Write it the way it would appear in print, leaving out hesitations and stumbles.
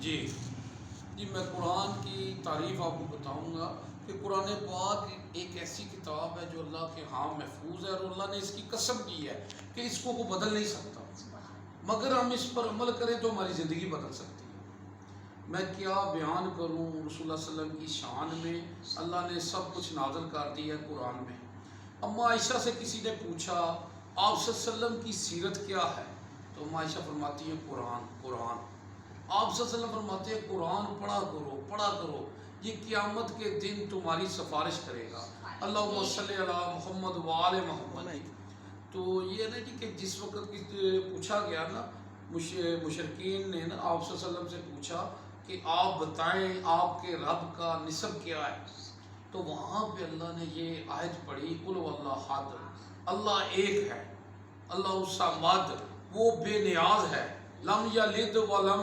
جی جی میں قرآن کی تعریف آپ کو بتاؤں گا کہ قرآن پاک ایک ایسی کتاب ہے جو اللہ کے ہاں محفوظ ہے، اور اللہ نے اس کی قسم کی ہے کہ اس کو بدل نہیں سکتا، مگر ہم اس پر عمل کریں تو ہماری زندگی بدل سکتی ہے۔ میں کیا بیان کروں رسول اللہ صلی اللہ علیہ وسلم کی شان میں، اللہ نے سب کچھ نازل کر دیا ہے قرآن میں۔ اما عائشہ سے کسی نے پوچھا آپ صلی اللہ علیہ وسلم کی سیرت کیا ہے، تو اما عائشہ فرماتی ہے قرآن قرآن۔ آپ صلی اللہ علیہ وسلم فرماتے ہیں قرآن پڑھا کرو، یہ قیامت کے دن تمہاری سفارش کرے گا۔ اللہم صلی علی محمد وآل محمد۔ تو یہ نا جی کہ جس وقت پوچھا گیا نا مشرکین نے نا آپ صلی اللہ علیہ وسلم سے پوچھا کہ آپ بتائیں آپ کے رب کا نسب کیا ہے، تو وہاں پہ اللہ نے یہ آیت پڑھی قل هو اللہ احد، اللہ ایک ہے، اللہ الصمد، وہ بے نیاز ہے، لم یلد ولم